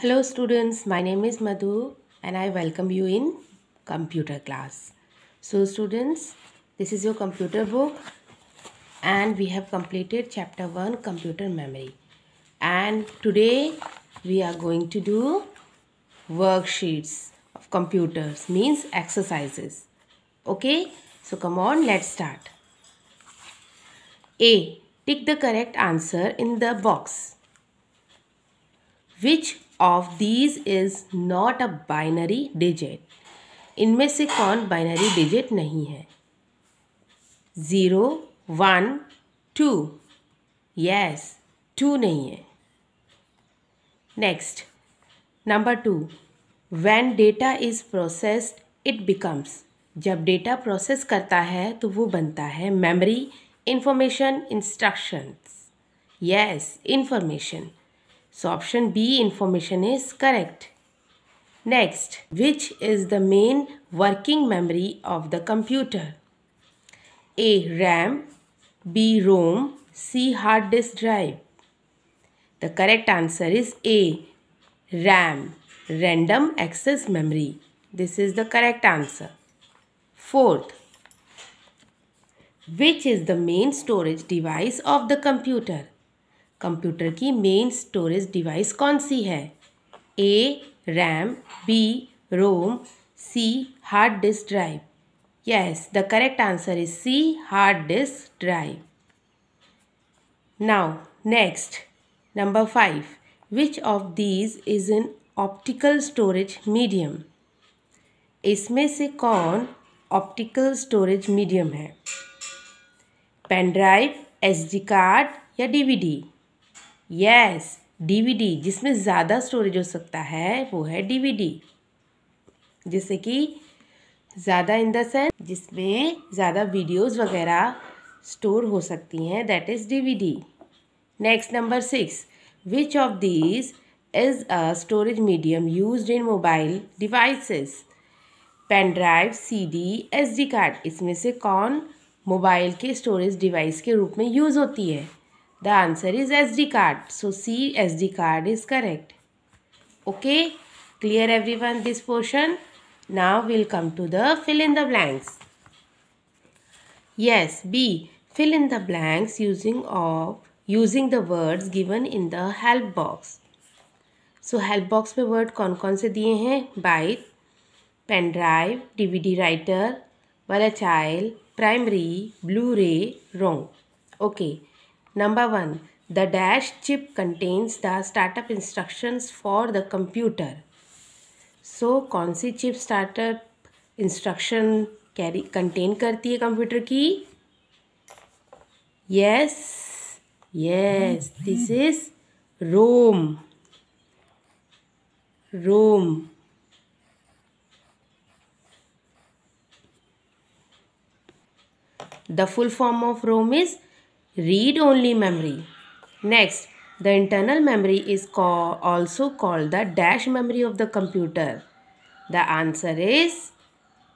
Hello students, my name is Madhu and I welcome you in computer class. So students, this is your computer book and we have completed chapter 1 computer memory. And today we are going to do worksheets of computers, means exercises. Okay, so come on, let's start. A. Tick the correct answer in the box. Which of these is not a binary digit? इनमें से कौन binary digit नहीं है? 0, 1, 2. Yes, 2 नहीं है. Next, number 2. When data is processed it becomes. जब data process करता है तो वो बनता है memory, information, instructions. Yes, information. So option B, information, is correct. Next, which is the main working memory of the computer? A. RAM, B. ROM, C. hard disk drive. The correct answer is A. RAM, random access memory. This is the correct answer. Fourth, which is the main storage device of the computer? Computer की main storage device कौन सी है? A. RAM, B. ROM, C. Hard disk drive. Yes, the correct answer is C, hard disk drive. Now next, number 5. Which of these is an optical storage medium? इसमें से कौन optical storage medium है? Pen drive, SD card या DVD? Yes, DVD. जिसमें ज़्यादा storage हो सकता है वो है डीवीडी. जैसे कि ज़्यादा इन द सेंस जिसमें ज़्यादा वीडियोस वगैरह स्टोर हो सकती हैं, that is DVD. Next, number 6. Which of these is a storage medium used in mobile devices? Pen drive, CD, SD card. इसमें से कौन मोबाइल के स्टोरेज डिवाइस के रूप में यूज़ होती है? The answer is SD card. So C, SD card is correct. Okay, clear everyone this portion? Now we'll come to the fill in the blanks. Yes, B. Fill in the blanks using the words given in the help box. So help box में word कौन कौन से दिए हैं? Byte, pen drive, DVD writer, volatile, primary, Blu-ray, ROM. Okay. Number 1. The dash chip contains the startup instructions for the computer. So कौन सी chip startup instruction contain करती है computer की? Yes, yes, this is ROM. ROM. The full form of ROM is read-only memory. Next, the internal memory is also called the dash memory of the computer. The answer is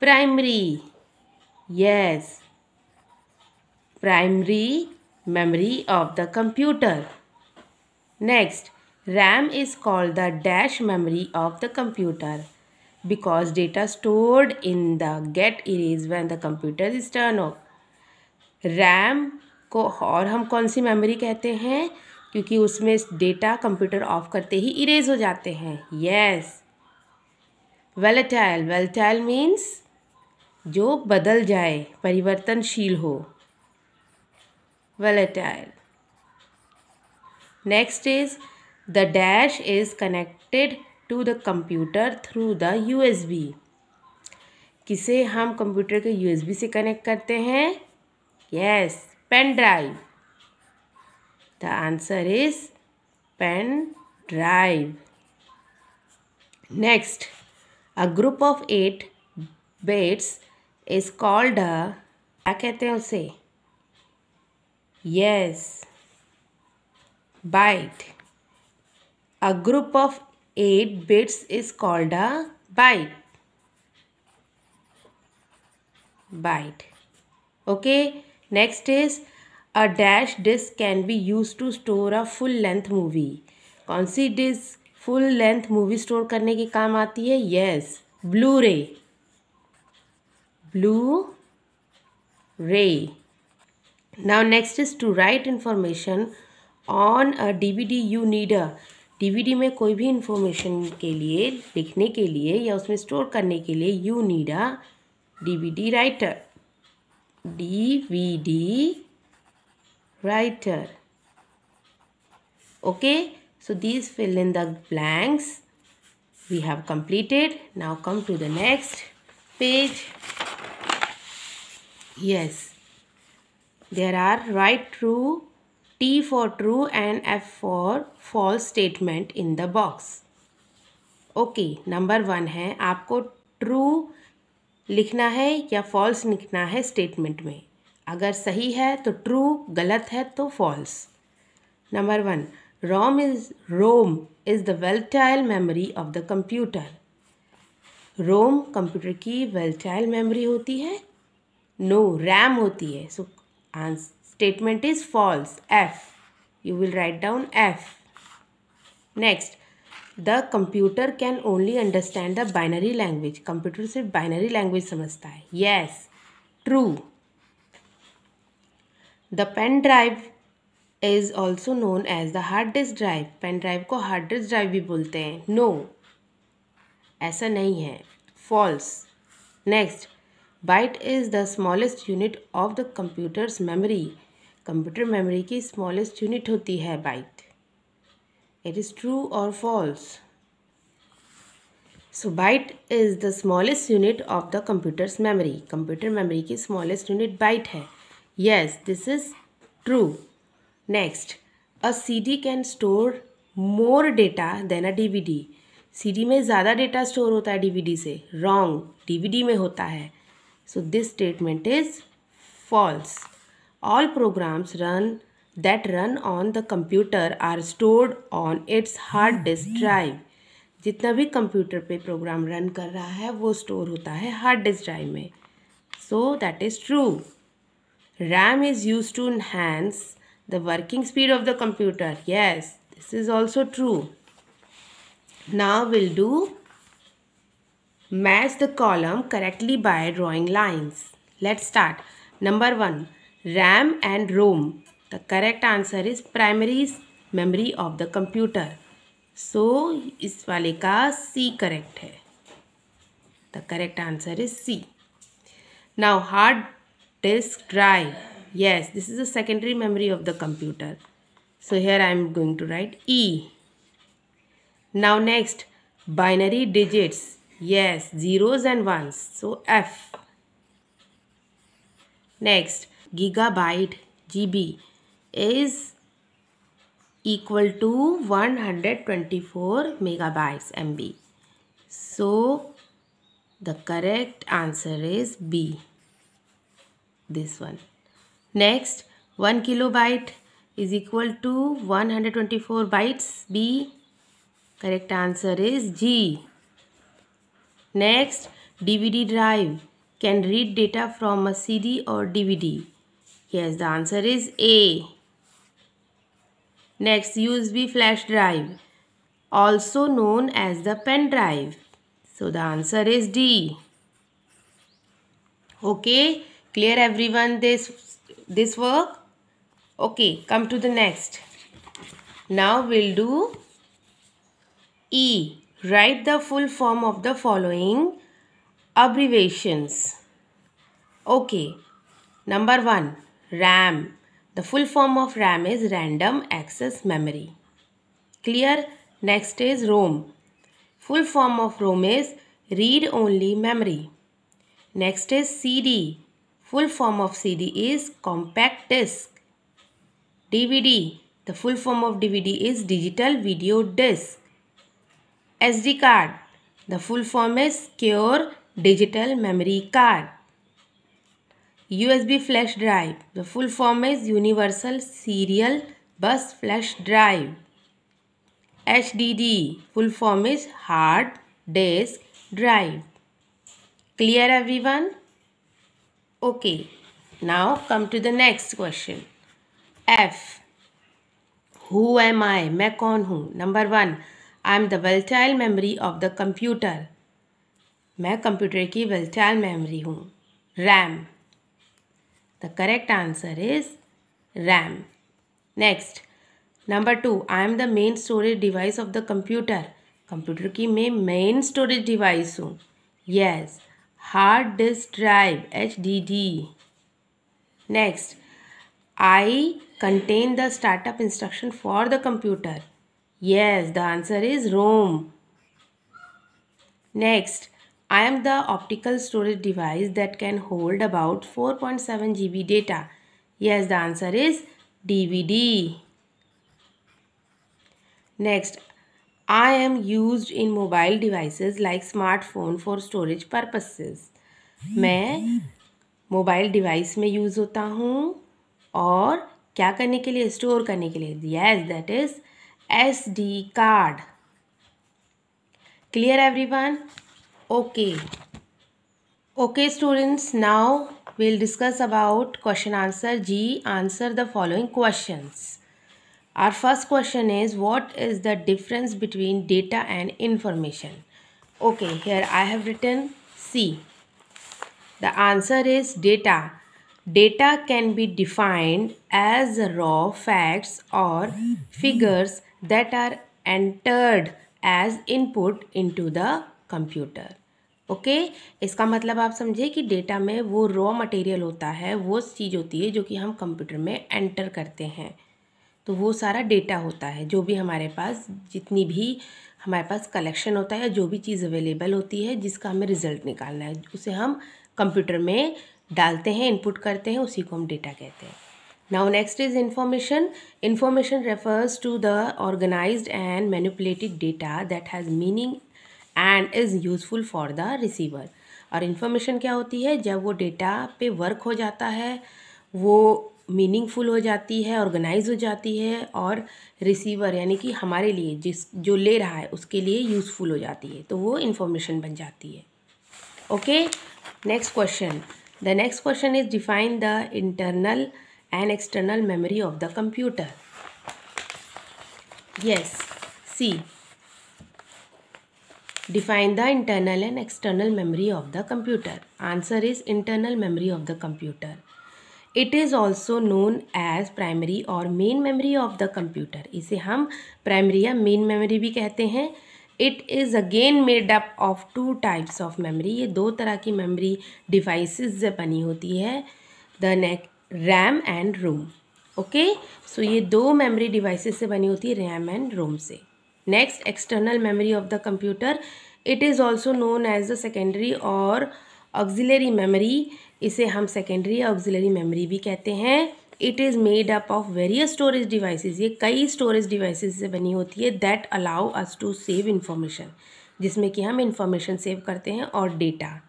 primary. Yes, primary memory of the computer. Next, RAM is called the dash memory of the computer because data stored in the get erased when the computer is turned off. RAM को और हम कौन सी memory कहते हैं? क्योंकि उसमें data computer of करते ही erase हो जाते हैं. यस. वेलेटाइल, वेलेटाइल मीन्स जो बदल जाए, परिवर्तनशील हो. Volatile. Next is the dash is connected to the computer through the USB. किसे हम कंप्यूटर के यूएसबी से कनेक्ट करते हैं? Yes, pen drive. The answer is pen drive. Next, a group of 8 bits is called a, क्या कहते हैं उसे? Yes, byte. A group of 8 bits is called a byte. Byte. Okay. Next is a dash disk can be used to store a full length movie. कौन सी डिस्क full length movie store करने के काम आती है? Yes, Blu-ray. Blu-ray. Now next is to write information on a DVD you need a DVD में कोई भी इंफॉर्मेशन के लिए लिखने के लिए या उसमें स्टोर करने के लिए you need a DVD writer. DVD writer. Okay, so these fill in the blanks we have completed. Now come to the next page. Yes, there are write true, T for true and F for false statement in the box. Okay, number 1 है, आपको true लिखना है या false लिखना है statement में. अगर सही है तो ट्रू, गलत है तो false. Number 1, ROM is the volatile memory of the computer. ROM computer की वोलेटाइल मेमोरी होती है? नो, रैम होती है. सो statement is false. F. You will write down F. Next, the computer can only understand the binary language. Computer सिर्फ binary language समझता है. Yes, true. The pen drive is also known as the hard disk drive. Pen drive को hard disk drive भी बोलते हैं. No, ऐसा नहीं है. False. Next, byte is the smallest unit of the computer's memory. Computer memory की smallest unit होती है byte. It is true or false? So byte is the smallest unit of the computer's memory. Computer memory की smallest unit byte है. Yes, this is true. Next, a CD can store more data than a DVD. CD में ज़्यादा data store होता है DVD से. Wrong, DVD में होता है. So this statement is false. All programs that run on the computer are stored on its hard disk drive. जितना भी कंप्यूटर पे प्रोग्राम रन कर रहा है वो स्टोर होता है हार्ड डिस्क ड्राइव में. So that is true. RAM is used to enhance the working speed of the computer. Yes, this is also true. Now we'll do match the column correctly by drawing lines. Let's start. Number 1. RAM and ROM. The correct answer is primary memory of the computer. So इस वाले का C correct है. The correct answer is C. Now hard disk drive. Yes, this is the secondary memory of the computer. So here I am going to write E. Now next, binary digits. Yes, zeros and ones. So F. Next, gigabyte GB is equal to 124 megabytes MB. So the correct answer is B. This one. Next, 1 kilobyte is equal to 124 bytes. B. Correct answer is G. Next, DVD drive can read data from a CD or DVD. Yes, the answer is A. Next, USB flash drive, also known as the pen drive. So the answer is D. Okay, clear everyone this work? Okay, come to the next. Now we'll do E. Write the full form of the following abbreviations. Okay, number 1. RAM. The full form of RAM is Random Access Memory. Clear? Next is ROM. Full form of ROM is Read Only Memory. Next is CD. Full form of CD is Compact Disc. DVD. The full form of DVD is Digital Video Disc. SD card. The full form is Secure Digital Memory Card. USB flash drive. The full form is Universal Serial Bus Flash Drive. HDD. Full form is Hard Disk Drive. Clear everyone? Okay. Now come to the next question. F. Who am I? मैं कौन हूँ? Number 1. I am the volatile memory of the computer. मैं computer की volatile memory हूँ। RAM, the correct answer is RAM. Next, number 2, I am the main storage device of the computer. Computer की मैं main storage device हूँ। Yes, hard disk drive, HDD। Next, I contain the startup instruction for the computer. Yes, the answer is ROM. Next, I am the optical storage device that can hold about 4.7 GB data. Yes, the answer is DVD. Next, I am used in mobile devices like smartphone for storage purposes. मैं mobile device में use होता हूँ और क्या करने के लिए, store करने के लिए। Yes, that is SD card. Clear everyone? Okay students, now we'll discuss about question answer G. Answer the following questions. Our first question is, what is the difference between data and information? Okay, here I have written C. The answer is data. Data can be defined as raw facts or figures that are entered as input into the computer. Okay, इसका मतलब आप समझे कि data में वो raw material होता है, वो चीज़ होती है जो कि हम कंप्यूटर में एंटर करते हैं। तो वो सारा डेटा होता है, जो भी हमारे पास, जितनी भी हमारे पास कलेक्शन होता है, जो भी चीज़ अवेलेबल होती है जिसका हमें रिजल्ट निकालना है, उसे हम कंप्यूटर में डालते हैं, इनपुट करते हैं, उसी को हम डेटा कहते हैं। Now next is information. Information refers to the organised and manipulated data that has meaning and is useful for the receiver. और इन्फॉर्मेशन क्या होती है? जब वो डेटा पे वर्क हो जाता है, वो मीनिंगफुल हो जाती है, ऑर्गेनाइज हो जाती है, और रिसीवर यानी कि हमारे लिए जो ले रहा है उसके लिए यूज़फुल हो जाती है, तो वो इन्फॉर्मेशन बन जाती है। Okay, next question. The next question is define the internal and external memory of the computer. Yes, see, define the internal and external memory of the computer. Answer is internal memory of the computer. It is also known as primary or main memory of the computer. इसे हम primary या main memory भी कहते हैं। It is again made up of two types of memory. ये दो तरह की memory devices से बनी होती है, the RAM and ROM. Okay, so ये दो memory devices से बनी होती है, RAM and ROM से। Next, external memory of the computer. It is also known as the secondary or auxiliary memory. इसे हम सेकेंडरी या ऑक्सिलरी मेमोरी भी कहते हैं। It is made up of various storage devices. ये कई स्टोरेज डिवाइसेस से बनी होती है that allow us to save information, जिसमें कि हम इंफॉर्मेशन सेव करते हैं और डेटा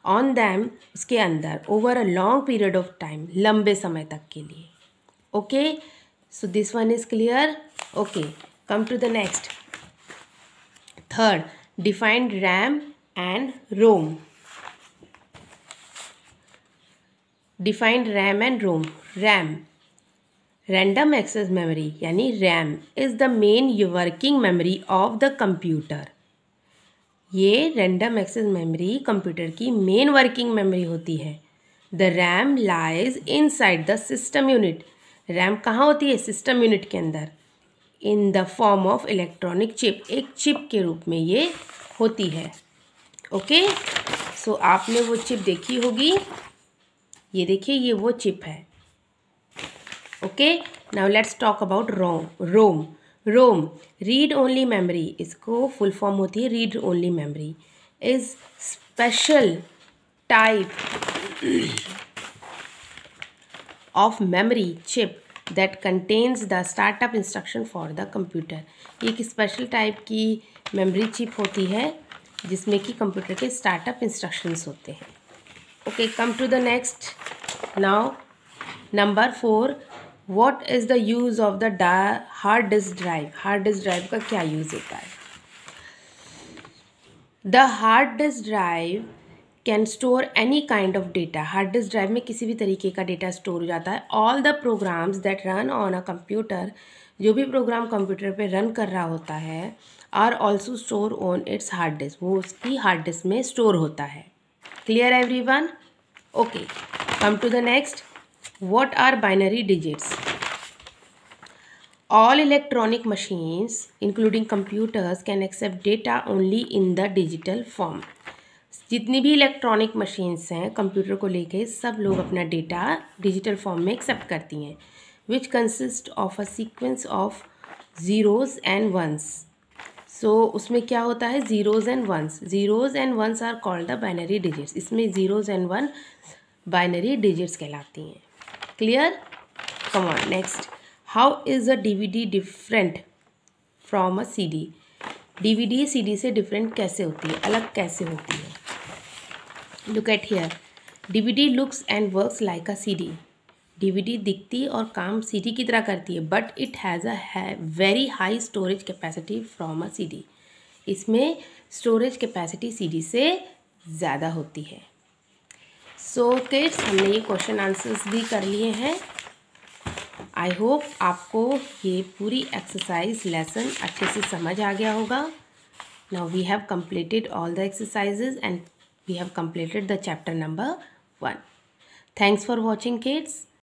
ऑन दैम, उसके अंदर, over a long period of time, लंबे समय तक के लिए। Okay, so this one is clear. Okay, come to the next. Third, define RAM and ROM. Define RAM and ROM. RAM, random access memory यानी RAM is the main working memory of the computer. ये random access memory computer की main working memory होती है। The RAM lies inside the system unit. RAM कहाँ होती है? System unit के अंदर। In the form of electronic chip, एक चिप के रूप में ये होती है। ओके, सो आपने वो चिप देखी होगी, ये देखिए, ये वो चिप है। Okay, now let's talk about ROM. ROM, read only memory, इसको फुल फॉर्म होती है read only memory, is special type of memory chip that contains the startup instruction for the computer. ये एक स्पेशल टाइप की memory chip होती है जिसमें कि कंप्यूटर के स्टार्टअप इंस्ट्रक्शंस होते हैं। Okay, come to the next. Now number 4, what is the use of the hard disk drive. Hard disk drive का क्या यूज़ होता है? The hard disk drive can store any kind of data. Hard disk drive में किसी भी तरीके का data store हो जाता है। All the programmes that run on a computer, जो भी प्रोग्राम कंप्यूटर पे रन कर रहा होता है are also store on its hard disk, वो उसकी हार्ड डिस्क में स्टोर होता है। Clear everyone? Okay, come to the next. What are binary digits? All electronic machines, including computers, can accept data only in the digital form. जितनी भी electronic machines हैं computer को लेके सब लोग अपना डेटा डिजिटल फॉर्म में एक्सेप्ट करती हैं, which consist of a sequence of zeros and ones. So उसमें क्या होता है? Zeros and ones. Zeros and ones are called the binary digits. इसमें zeros and one binary digits कहलाती हैं। Clear? Come on next. How is a DVD different from a CD? DVD CD से different कैसे होती है, अलग कैसे होती है? Look at here, DVD looks and works like a CD। DVD दिखती और काम CD की तरह करती है, but it has a very high storage capacity from a CD। इसमें स्टोरेज कैपेसिटी CD से ज़्यादा होती है। सो किड्स, हमने ये क्वेश्चन आंसर्स भी कर लिए हैं। आई होप आपको ये पूरी एक्सरसाइज लेसन अच्छे से समझ आ गया होगा। Now we have completed all the exercises and we have completed the chapter number 1। Thanks for watching kids.